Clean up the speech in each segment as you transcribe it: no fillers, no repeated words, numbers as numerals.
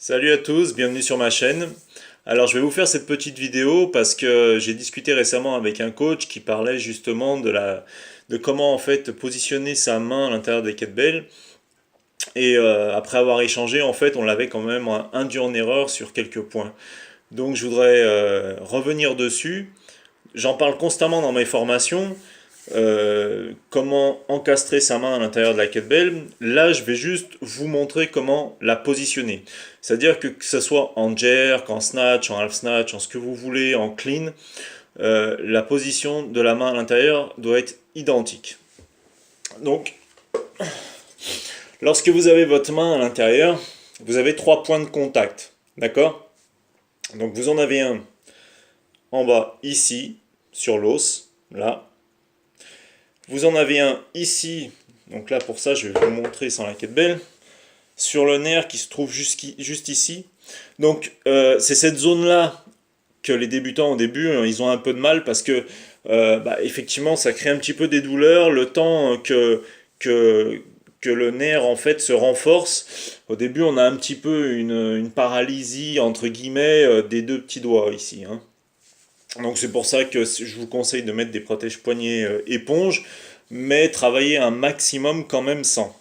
Salut à tous, bienvenue sur ma chaîne. Alors je vais vous faire cette petite vidéo parce que j'ai discuté récemment avec un coach qui parlait justement de comment en fait positionner sa main à l'intérieur des kettlebells. Et après avoir échangé, en fait, on l'avait quand même induit en erreur sur quelques points. Donc je voudrais revenir dessus. J'en parle constamment dans mes formations. Comment encastrer sa main à l'intérieur de la kettlebell. Là, je vais juste vous montrer comment la positionner. C'est-à-dire que ce soit en jerk, en snatch, en half snatch, en ce que vous voulez, en clean, la position de la main à l'intérieur doit être identique. Donc, lorsque vous avez votre main à l'intérieur, vous avez trois points de contact. D'accord? Donc, vous en avez un en bas, ici, sur l'os, là. Vous en avez un ici, donc là pour ça je vais vous montrer sans la kettlebell, sur le nerf qui se trouve juste ici. Donc c'est cette zone là que les débutants au début ils ont un peu de mal parce que effectivement ça crée un petit peu des douleurs le temps que le nerf en fait se renforce. Au début on a un petit peu une paralysie entre guillemets des deux petits doigts ici, hein. Donc c'est pour ça que je vous conseille de mettre des protèges poignets éponges, mais travailler un maximum quand même sans.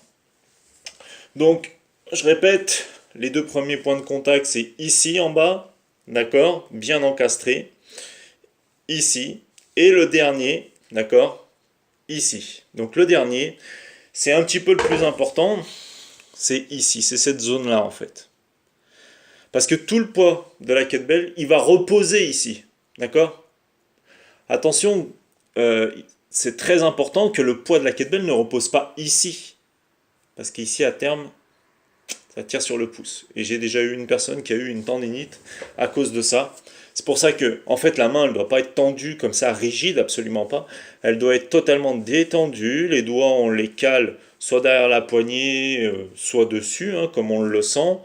Donc je répète, les deux premiers points de contact c'est ici en bas, d'accord, bien encastré, ici, et le dernier, d'accord, ici. Donc le dernier, c'est un petit peu le plus important, c'est ici, c'est cette zone-là en fait. Parce que tout le poids de la kettlebell, il va reposer ici, d'accord. Attention, c'est très important que le poids de la kettlebell ne repose pas ici. Parce qu'ici, à terme, ça tire sur le pouce. Et j'ai déjà eu une personne qui a eu une tendinite à cause de ça. C'est pour ça que, en fait, la main, elle ne doit pas être tendue comme ça, rigide, absolument pas. Elle doit être totalement détendue. Les doigts, on les cale soit derrière la poignée, soit dessus, hein, comme on le sent.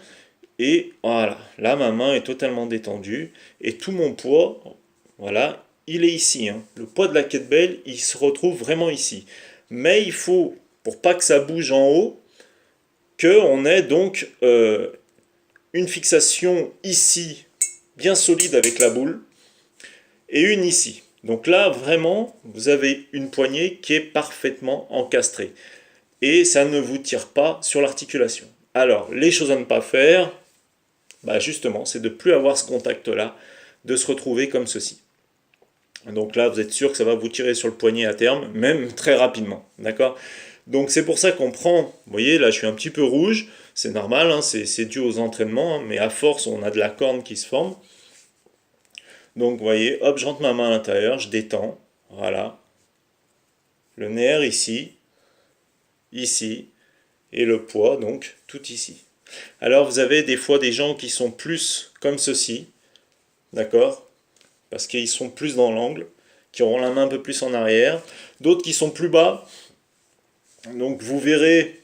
Et voilà, là, ma main est totalement détendue. Et tout mon poids, voilà, il est ici, hein. Le poids de la kettlebell, il se retrouve vraiment ici. Mais il faut, pour pas que ça bouge en haut, qu'on ait donc une fixation ici, bien solide avec la boule, et une ici. Donc là, vraiment, vous avez une poignée qui est parfaitement encastrée. Et ça ne vous tire pas sur l'articulation. Alors, les choses à ne pas faire, justement, c'est de ne plus avoir ce contact-là, de se retrouver comme ceci. Donc là, vous êtes sûr que ça va vous tirer sur le poignet à terme, même très rapidement. D'accord? Donc c'est pour ça qu'on prend, vous voyez, là je suis un petit peu rouge, c'est normal, hein, c'est dû aux entraînements, hein, mais à force on a de la corne qui se forme. Donc vous voyez, hop, je rentre ma main à l'intérieur, je détends, voilà. Le nerf ici, ici, et le poids, donc tout ici. Alors vous avez des fois des gens qui sont plus comme ceci, d'accord? Parce qu'ils sont plus dans l'angle, qui auront la main un peu plus en arrière. D'autres qui sont plus bas, donc vous verrez,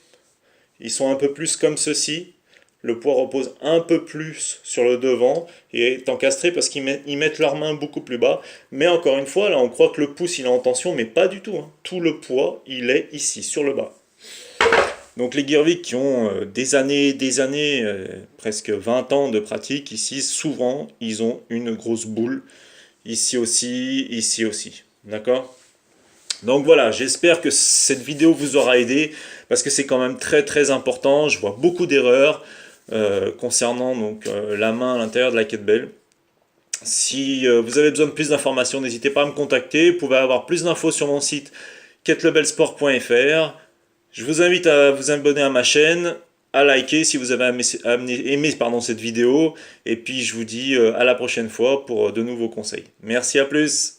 ils sont un peu plus comme ceci. Le poids repose un peu plus sur le devant et est encastré parce qu'ils mettent leurs mains beaucoup plus bas. Mais encore une fois, là on croit que le pouce il est en tension, mais pas du tout, hein. Tout le poids il est ici, sur le bas. Donc les Girvik qui ont des années, presque 20 ans de pratique, ici souvent ils ont une grosse boule. Ici aussi, ici aussi. D'accord? Donc voilà, j'espère que cette vidéo vous aura aidé parce que c'est quand même très très important. Je vois beaucoup d'erreurs concernant donc la main à l'intérieur de la kettlebell. Si vous avez besoin de plus d'informations, n'hésitez pas à me contacter. Vous pouvez avoir plus d'infos sur mon site kettlebellsport.fr. Je vous invite à vous abonner à ma chaîne, à liker si vous avez aimé cette vidéo. Et puis je vous dis à la prochaine fois pour de nouveaux conseils. Merci, à plus.